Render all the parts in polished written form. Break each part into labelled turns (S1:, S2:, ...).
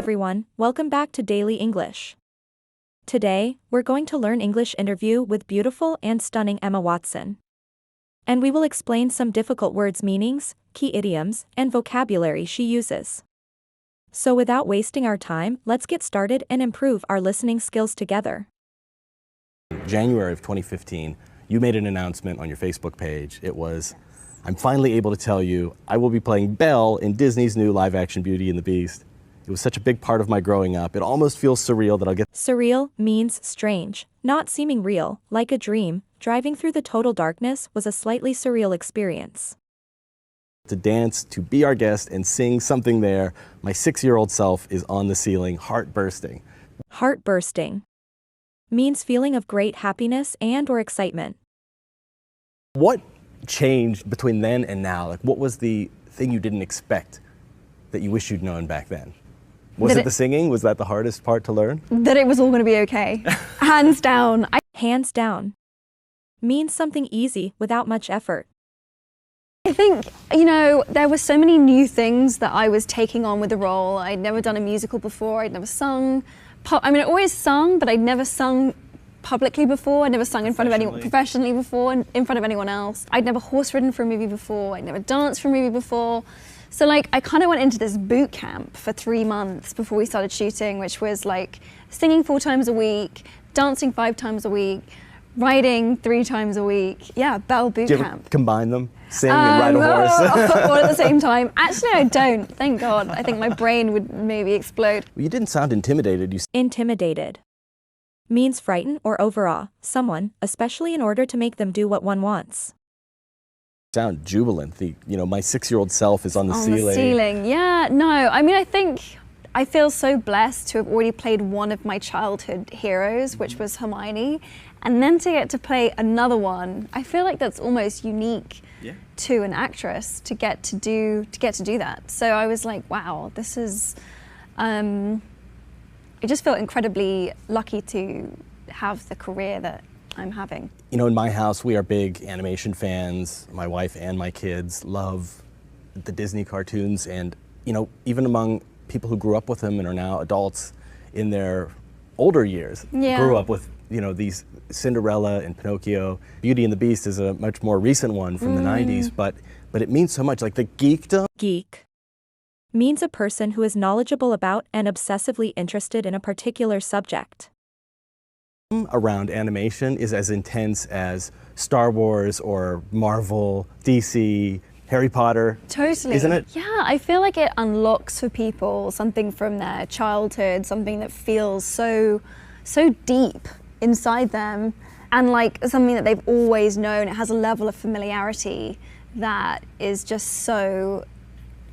S1: everyone, welcome back to Daily English. Today, we're going to learn English interview with beautiful and stunning Emma Watson. And we will explain some difficult words' meanings, key idioms, and vocabulary she uses. So without wasting our time, let's get started and improve our listening skills together.
S2: January of 2015, you made an announcement on your Facebook page. It was, I'm finally able to tell you I will be playing Belle in Disney's new live-action Beauty and the Beast. It was such a big part of my growing up. It almost feels surreal that I'll get...
S1: Surreal means strange, not seeming real, like a dream. Driving through the total darkness was a slightly surreal experience.
S2: ...to dance, to be our guest, and sing something there. My 6-year-old self is on the ceiling, heart bursting.
S1: Heart bursting means feeling of great happiness and or excitement.
S2: What changed between then and now? Like, what was the thing you didn't expect that you wish you'd known back then? Was it the singing? Was that the hardest part to learn?
S3: That it was all going to be okay. Hands down.
S1: Hands down means something easy without much effort.
S3: I think, there were so many new things that I was taking on with the role. I'd never done a musical before. I'd never sung. I always sung, but I'd never sung publicly before. I'd never sung in front of anyone professionally before, in front of anyone else. I'd never horse ridden for a movie before. I'd never danced for a movie before. So I kind of went into this boot camp for 3 months before we started shooting, which was singing 4 times a week, dancing 5 times a week, riding 3 times a week. Yeah, Belle boot
S2: Do you
S3: camp.
S2: ever combine them? Sing and ride a horse?
S3: All at the same time. Actually, I don't, thank God. I think my brain would maybe explode.
S2: Well, you didn't sound intimidated.
S1: Intimidated means frighten or overawe someone, especially in order to make them do what one wants.
S2: Sound jubilant. My 6-year-old self is on the ceiling.
S3: On the ceiling, yeah. No, I think I feel so blessed to have already played one of my childhood heroes, which was Hermione, and then to get to play another one. I feel like that's almost unique to an actress to get to do that. So I was like, wow, this is. I just felt incredibly lucky to have the career that I'm having.
S2: In my house, we are big animation fans. My wife and my kids love the Disney cartoons, and even among people who grew up with them and are now adults in their older years, grew up with these Cinderella and Pinocchio. Beauty and the Beast is a much more recent one from the 90s, but it means so much, like the geekdom.
S1: Geek means a person who is knowledgeable about and obsessively interested in a particular subject.
S2: Around animation is as intense as Star Wars or Marvel, DC, Harry Potter.
S3: Totally.
S2: Isn't it?
S3: Yeah, I feel like it unlocks for people something from their childhood, something that feels so deep inside them, and something that they've always known. It has a level of familiarity that is just so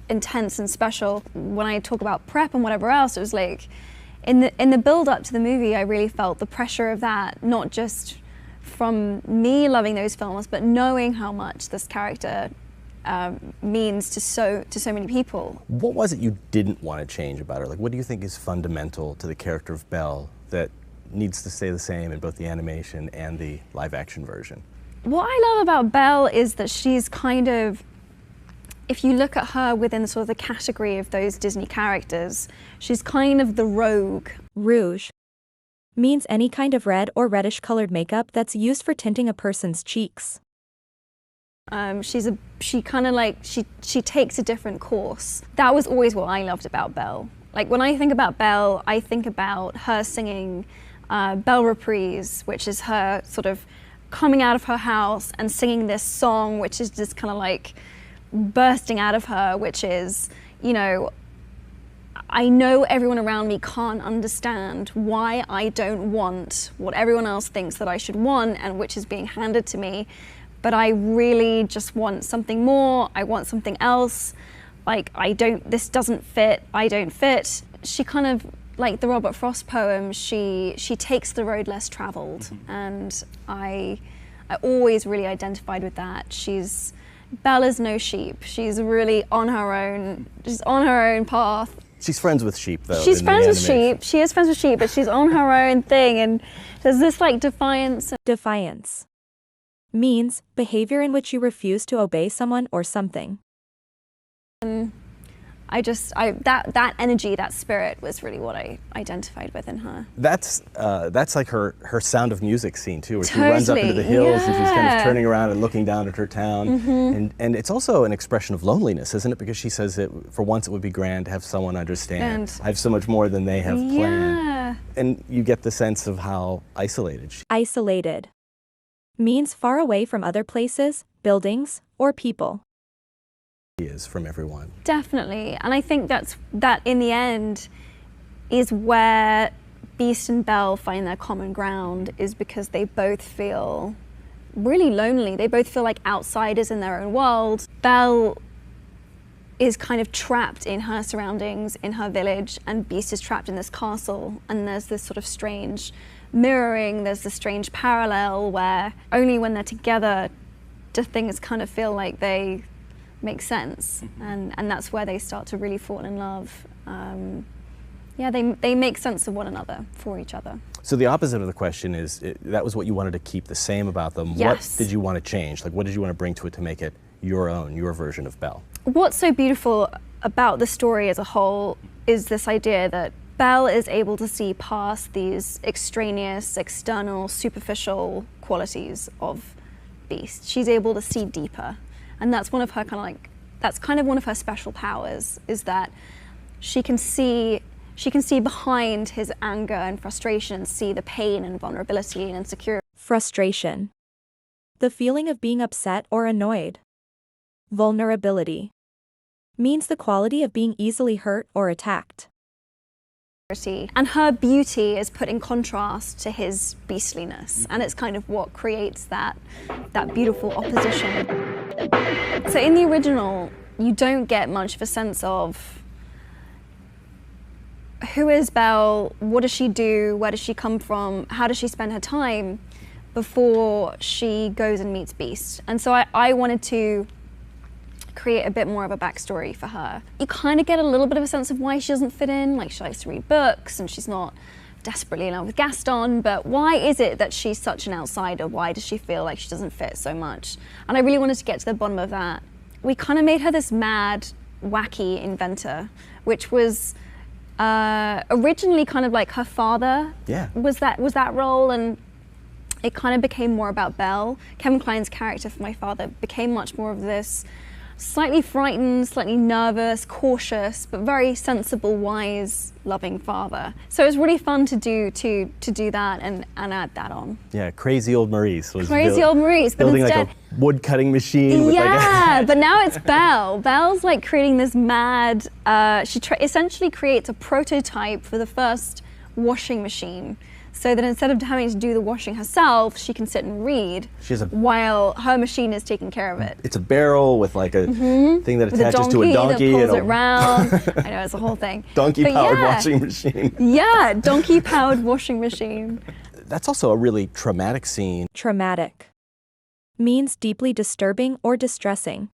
S3: intense and special. When I talk about prep and whatever else, it was in the build up to the movie, I really felt the pressure of that, not just from me loving those films, but knowing how much this character means to so many people.
S2: What was it you didn't want to change about her? What do you think is fundamental to the character of Belle that needs to stay the same in both the animation and the live-action version?
S3: What I love about Belle is that she's kind of, if you look at her within sort of the category of those Disney characters, she's kind of the rogue.
S1: Rouge means any kind of red or reddish colored makeup that's used for tinting a person's cheeks.
S3: She takes a different course. That was always what I loved about Belle. When I think about Belle, I think about her singing Belle Reprise, which is her sort of coming out of her house and singing this song, which is just kind of bursting out of her, which is, I know everyone around me can't understand why I don't want what everyone else thinks that I should want and which is being handed to me, but I really just want something more. I want something else. This doesn't fit, I don't fit. She kind of, like the Robert Frost poem, she takes the road less traveled, and I always really identified with that. Belle is no sheep. She's really on her own. She's on her own path.
S2: She's friends with sheep, though.
S3: She's friends with sheep. She is friends with sheep, but she's on her own thing. And there's this defiance.
S1: Defiance means behavior in which you refuse to obey someone or something.
S3: that energy, that spirit was really what I identified with in her.
S2: That's like her Sound of Music scene too, where she runs up into the hills and she's kind of turning around and looking down at her town. And it's also an expression of loneliness, isn't it? Because she says that for once it would be grand to have someone understand. I have so much more than they have planned. And you get the sense of how isolated she is.
S1: Isolated means far away from other places, buildings, or people.
S2: Is from everyone.
S3: Definitely, and I think that in the end is where Beast and Belle find their common ground, is because they both feel really lonely. They both feel like outsiders in their own world. Belle is kind of trapped in her surroundings, in her village, and Beast is trapped in this castle, and there's this sort of strange mirroring, there's this strange parallel where only when they're together do things kind of feel like they make sense, and that's where they start to really fall in love. They make sense of one another for each other.
S2: So the opposite of the question is, that was what you wanted to keep the same about them.
S3: Yes.
S2: What did you want to change? Like, what did you want to bring to it to make it your own, your version of Belle?
S3: What's so beautiful about the story as a whole is this idea that Belle is able to see past these extraneous, external, superficial qualities of Beast. She's able to see deeper. And that's one of her one of her special powers, is that she can see behind his anger and frustration, see the pain and vulnerability and insecurity.
S1: Frustration. The feeling of being upset or annoyed. Vulnerability means the quality of being easily hurt or attacked.
S3: And her beauty is put in contrast to his beastliness, and it's kind of what creates that beautiful opposition. So in the original, you don't get much of a sense of who is Belle, what does she do, where does she come from, how does she spend her time before she goes and meets Beast. And so I wanted to create a bit more of a backstory for her. You kind of get a little bit of a sense of why she doesn't fit in, like she likes to read books and she's not desperately in love with Gaston, but why is it that she's such an outsider? Why does she feel like she doesn't fit so much? And I really wanted to get to the bottom of that. We kind of made her this mad, wacky inventor, which was originally kind of like her father was that role, and it kind of became more about Belle. Kevin Kline's character for my father became much more of this slightly frightened, slightly nervous, cautious, but very sensible, wise, loving father. So it was really fun to do that and add that on.
S2: Yeah, crazy old Maurice was
S3: building
S2: like a wood cutting machine. With
S3: but now it's Belle. Belle's like creating this mad. She essentially creates a prototype for the first washing machine, so that instead of having to do the washing herself, she can sit and read while her machine is taking care of it.
S2: It's a barrel with like a thing that attaches to a donkey.
S3: That pulls it around. I know, it's a whole thing.
S2: Donkey-powered washing machine.
S3: Yeah, donkey-powered washing machine.
S2: That's also a really traumatic scene.
S1: Traumatic means deeply disturbing or distressing.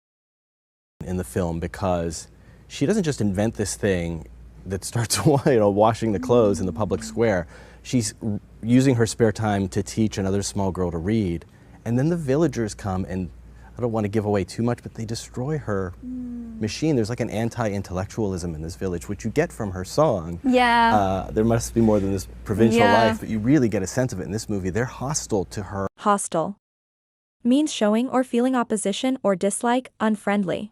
S2: In the film, because she doesn't just invent this thing that starts washing the clothes in the public square. She's using her spare time to teach another small girl to read. And then the villagers come, and I don't want to give away too much, but they destroy her machine. There's like an anti-intellectualism in this village, which you get from her song.
S3: Yeah.
S2: There must be more than this provincial life, but you really get a sense of it in this movie. They're hostile to her.
S1: Hostile means showing or feeling opposition or dislike, unfriendly.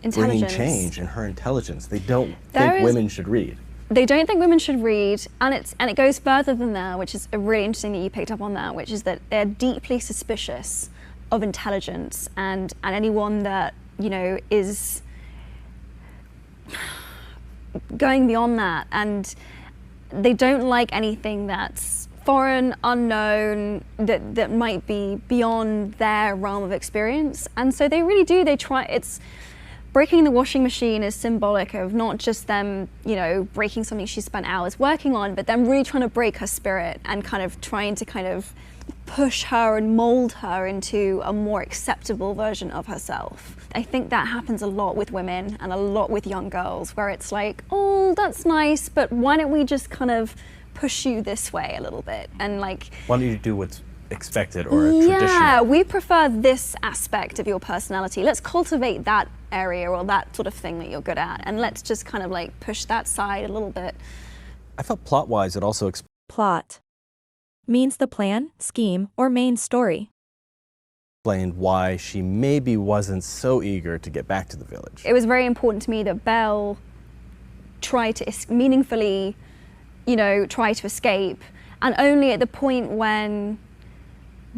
S2: Bringing change in her intelligence. They don't think women should read.
S3: They don't think women should read, and it goes further than that, which is really interesting that you picked up on that, which is that they're deeply suspicious of intelligence and anyone that, is going beyond that, and they don't like anything that's foreign, unknown, that might be beyond their realm of experience. And so they really do, breaking the washing machine is symbolic of not just them, breaking something she spent hours working on, but them really trying to break her spirit and trying to push her and mold her into a more acceptable version of herself. I think that happens a lot with women and a lot with young girls, where it's like, oh, that's nice, but why don't we just push you this way a little bit? And why
S2: don't you do what's expected or traditional?
S3: Yeah, we prefer this aspect of your personality. Let's cultivate that area or that sort of thing that you're good at, and let's just kind of like push that side a little bit.
S2: I felt plot-wise it also
S1: Plot means the plan, scheme, or main story.
S2: explained why she maybe wasn't so eager to get back to the village.
S3: It was very important to me that Belle tried to meaningfully, try to escape, and only at the point when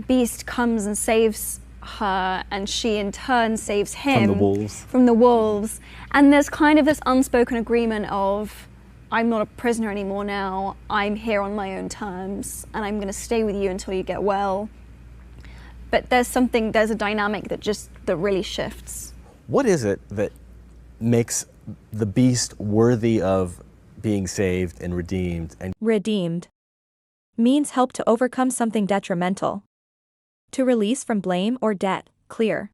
S3: Beast comes and saves her, and she in turn saves him
S2: From the wolves.
S3: And there's kind of this unspoken agreement of, I'm not a prisoner anymore now, I'm here on my own terms, and I'm going to stay with you until you get well. But there's a dynamic that really shifts.
S2: What is it that makes the Beast worthy of being saved and redeemed? And
S1: Redeemed means help to overcome something detrimental. To release from blame or debt, clear.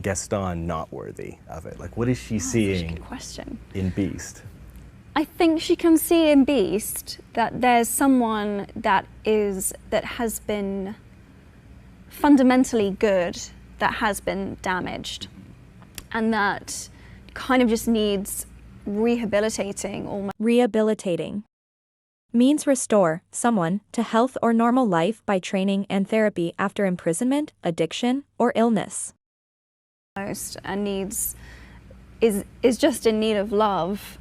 S2: Gaston not worthy of it? Like, what is she
S3: That's
S2: seeing
S3: such a good question.
S2: in Beast?
S3: I think she can see in Beast that there's someone that has been fundamentally good, that has been damaged, and that kind of just needs rehabilitating almost.
S1: Rehabilitating means restore someone to health or normal life by training and therapy after imprisonment, addiction, or illness.
S3: And is just in need of love,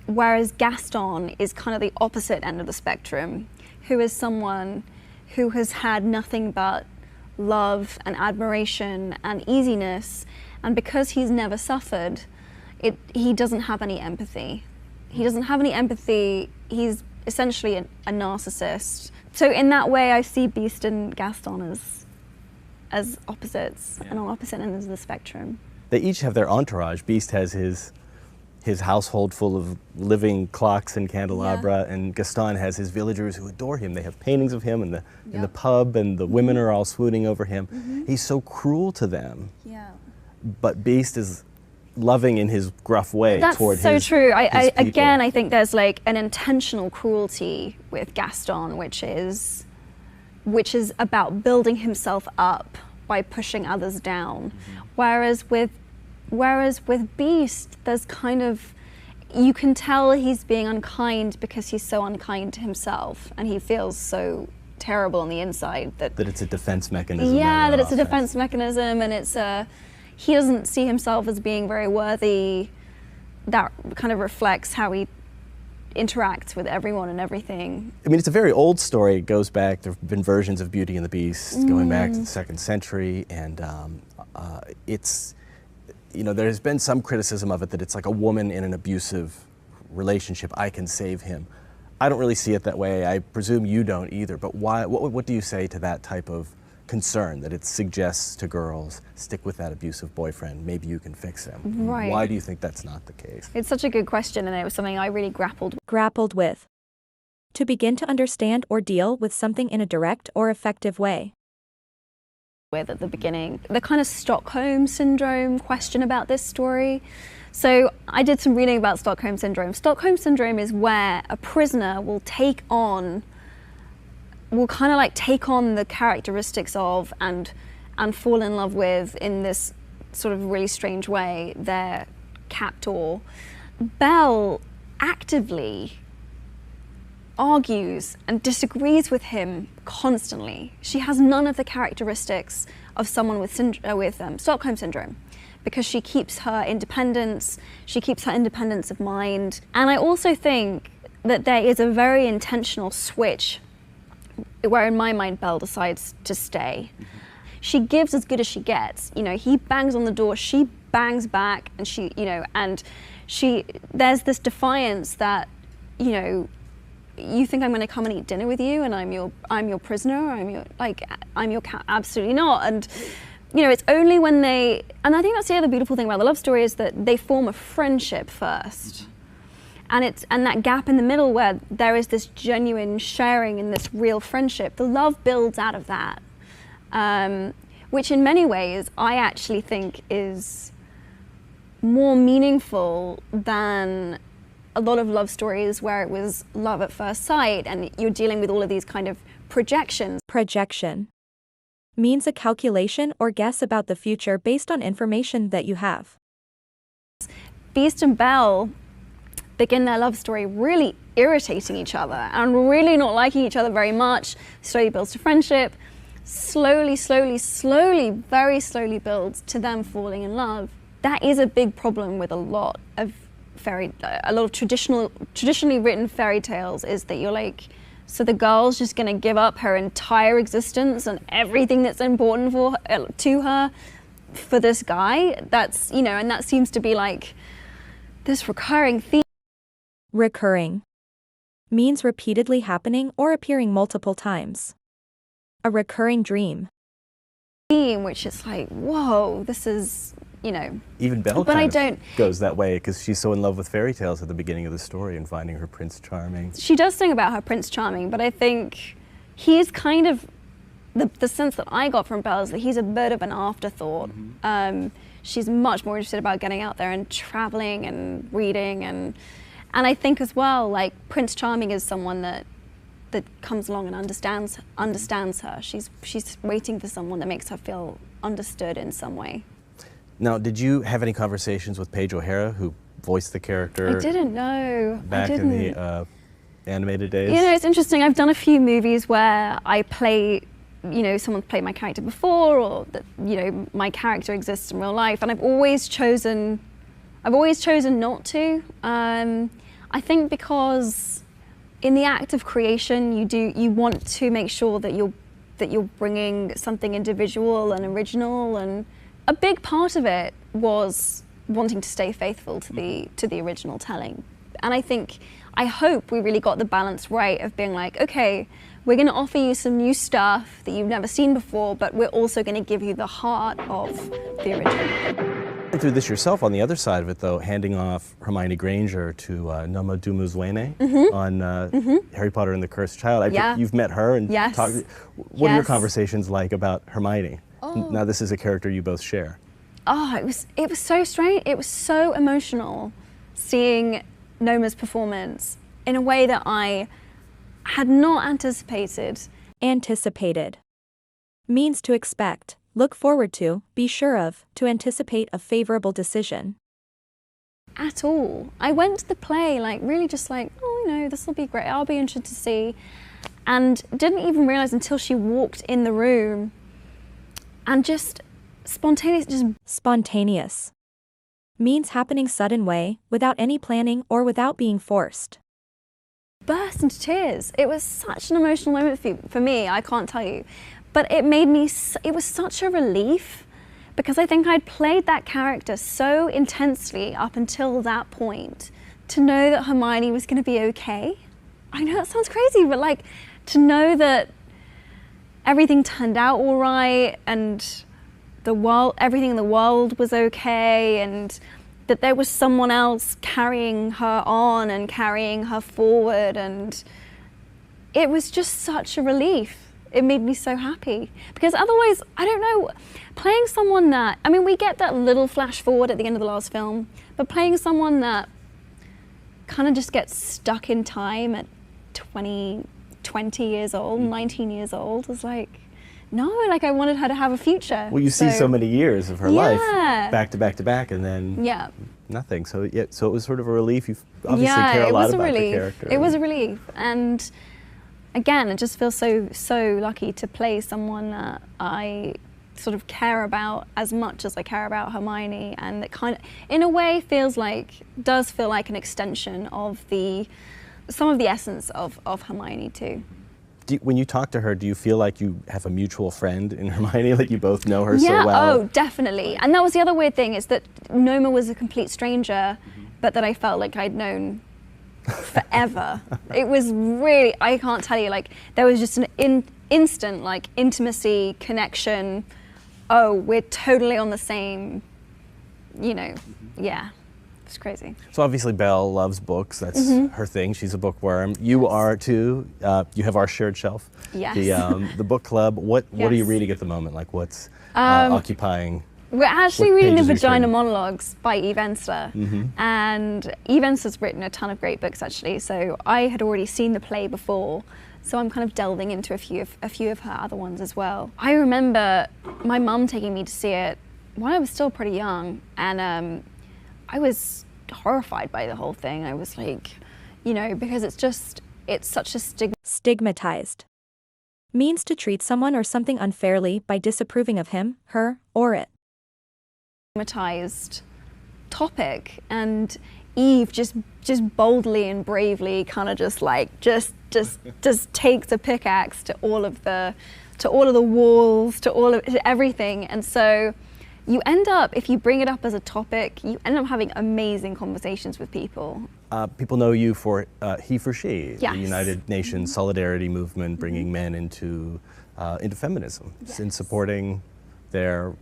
S3: whereas Gaston is kind of the opposite end of the spectrum, who is someone who has had nothing but love and admiration and easiness, and because he's never suffered, he doesn't have any empathy. He doesn't have any empathy. He's essentially a narcissist. So in that way, I see Beast and Gaston as opposites, and on opposite ends of the spectrum.
S2: They each have their entourage. Beast has his household full of living clocks and candelabra, and Gaston has his villagers who adore him. They have paintings of him in the pub, and the women are all swooning over him. He's so cruel to them.
S3: Yeah.
S2: But Beast is loving in his gruff way toward his
S3: That's so true.
S2: people.
S3: I think there's like an intentional cruelty with Gaston, which is about building himself up by pushing others down. Whereas with Beast, there's kind of, you can tell he's being unkind because he's so unkind to himself, and he feels so terrible on the inside that
S2: it's a defense mechanism.
S3: Yeah, that it's a defense mechanism, and he doesn't see himself as being very worthy. That kind of reflects how he interacts with everyone and everything.
S2: I mean, it's a very old story. It goes back, there have been versions of Beauty and the Beast going back to the 2nd century, and it's, there's been some criticism of it that it's like a woman in an abusive relationship. I can save him. I don't really see it that way. I presume you don't either, but why? What do you say to that type of concern that it suggests to girls, stick with that abusive boyfriend, maybe you can fix him?
S3: Right.
S2: Why do you think that's not the case?
S3: It's such a good question, and it was something I really
S1: Grappled with. To begin to understand or deal with something in a direct or effective way.
S3: with at the beginning. The kind of Stockholm Syndrome question about this story. So I did some reading about Stockholm Syndrome. Stockholm Syndrome is where a prisoner will take on the characteristics of and fall in love with, in this sort of really strange way, their captor. Belle actively argues and disagrees with him constantly. She has none of the characteristics of someone with Stockholm Syndrome, because she keeps her independence, of mind. And I also think that there is a very intentional switch where, in my mind, Belle decides to stay. She gives as good as she gets. He bangs on the door, she bangs back, and there's this defiance that, you think I'm going to come and eat dinner with you, and I'm your prisoner, I'm your cat? Absolutely not. And it's only when and I think that's the other beautiful thing about the love story, is that they form a friendship first. And that gap in the middle where there is this genuine sharing and this real friendship, the love builds out of that. Which in many ways I actually think is more meaningful than a lot of love stories where it was love at first sight and you're dealing with all of these kind of projections.
S1: Projection Means a calculation or guess about the future based on information that you have.
S3: Beast and Belle begin their love story really irritating each other and really not liking each other very much. Slowly builds to friendship, slowly, very slowly builds to them falling in love. That is a big problem with a lot of traditionally written fairy tales, is that you're like, so the girl's just gonna give up her entire existence and everything that's important to her for this guy. That's, you know, and that seems to be like this recurring theme.
S1: Recurring means repeatedly happening or appearing multiple times. A recurring dream.
S3: Which is like, whoa, this is, you know.
S2: Even Belle goes that way because she's so in love with fairy tales at the beginning of the story and finding her Prince Charming.
S3: She does sing about her Prince Charming, but I think he's kind of, the sense that I got from Belle is that he's a bit of an afterthought. She's much more interested about getting out there and traveling and reading, and I think as well, like, Prince Charming is someone that comes along and understands her. She's waiting for someone that makes her feel understood in some way.
S2: Now, did you have any conversations with Paige O'Hara, who voiced the character?
S3: I didn't know.
S2: Back in the animated days?
S3: You know, it's interesting. I've done a few movies where I play, you know, someone's played my character before, or that, you know, my character exists in real life, and I've always chosen not to. I think because in the act of creation, you want to make sure that you're bringing something individual and original, and a big part of it was wanting to stay faithful to the original telling. And I hope we really got the balance right of being like, okay, we're going to offer you some new stuff that you've never seen before, but we're also going to give you the heart of the original.
S2: And through this yourself, on the other side of it, though, handing off Hermione Granger to Noma Dumuzwene on Harry Potter and the Cursed Child. You've met her and talked. What are your conversations like about Hermione? Now this is a character you both share.
S3: Oh, it was so strange. It was so emotional seeing Noma's performance in a way that I had not anticipated.
S1: Anticipated means to expect, look forward to, be sure of, to anticipate a favorable decision.
S3: At all. I went to the play like really just like, oh, you know, this will be great. I'll be interested to see. And didn't even realize until she walked in the room and just spontaneous means happening sudden way, without any planning or without being forced. Burst into tears. It was such an emotional moment for me, I can't tell you. But it was such a relief, because I think I'd played that character so intensely up until that point, to know that Hermione was going to be okay. I know that sounds crazy, but like, to know that everything turned out all right, and everything in the world was okay, and that there was someone else carrying her on and carrying her forward, and it was just such a relief. It made me so happy, because otherwise, I don't know, playing someone that, I mean, we get that little flash forward at the end of the last film, but playing someone that kind of just gets stuck in time at 20 years old, 19 years old, was like, no, like I wanted her to have a future.
S2: Well, you see so many years of her life back to back to back, and then nothing. So so it was sort of a relief. You obviously care a lot about the character.
S3: It was a relief, and again, it just feels so lucky to play someone that I sort of care about as much as I care about Hermione, and that kind of, in a way, does feel like an extension of some of the essence of Hermione too.
S2: When you talk to her, do you feel like you have a mutual friend in Hermione, like you both know her so well?
S3: Oh, definitely. And that was the other weird thing, is that Noma was a complete stranger, but that I felt like I'd known forever. It was really, I can't tell you, like, there was just an instant, like, intimacy, connection. Oh, we're totally on the same, you know, It's crazy.
S2: So obviously Belle loves books. That's her thing. She's a bookworm. You are too. You have our shared shelf.
S3: Yes.
S2: The book club. What are you reading at the moment? Like what's occupying?
S3: We're actually reading The Vagina Monologues by Eve Ensler. And Eve Ensler's written a ton of great books actually. So I had already seen the play before. So I'm kind of delving into a few of her other ones as well. I remember my mum taking me to see it when I was still pretty young, and I was horrified by the whole thing. I was like, you know, because it's such a
S1: Stigmatized means to treat someone or something unfairly by disapproving of him, her, or it.
S3: stigmatized topic, and Eve just boldly and bravely kind of just takes a pickaxe to all of the walls, to everything. And so you end up, if you bring it up as a topic, you end up having amazing conversations with people.
S2: People know you for He for She,
S3: Yes.
S2: the United Nations Solidarity Movement, bringing men into feminism,
S3: Yes.
S2: in supporting their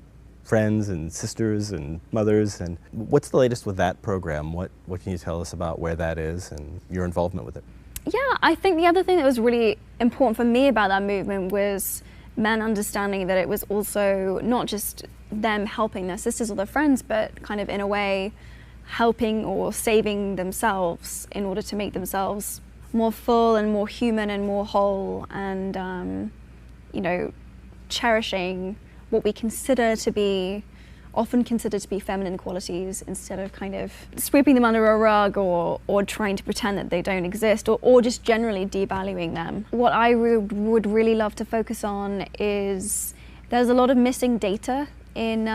S2: friends and sisters and mothers. And what's the latest with that program? What can you tell us about where that is and your involvement with it?
S3: Yeah, I think the other thing that was really important for me about that movement was men understanding that it was also not just them helping their sisters or their friends, but kind of in a way helping or saving themselves in order to make themselves more full and more human and more whole, and you know, cherishing what we often consider to be feminine qualities, instead of kind of sweeping them under a rug or trying to pretend that they don't exist, or just generally devaluing them. What I would really love to focus on is there's a lot of missing data in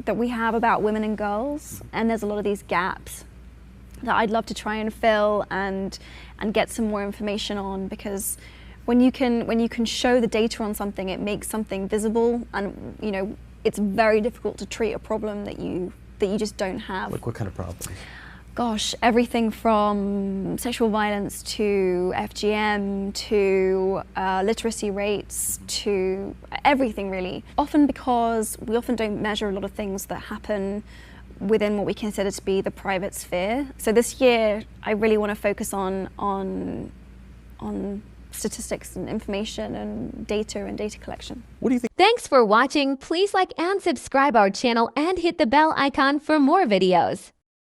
S3: that we have about women and girls, and there's a lot of these gaps that I'd love to try and fill and get some more information on, because when you can show the data on something, it makes something visible, and you know, it's very difficult to treat a problem that you just don't have.
S2: Like what kind of problems?
S3: Gosh, everything from sexual violence to FGM to literacy rates to everything really. Often because we often don't measure a lot of things that happen within what we consider to be the private sphere. So this year, I really want to focus on statistics and information and data collection.
S2: What do you think?
S4: Thanks for watching. Please like and subscribe our channel and hit the bell icon for more videos.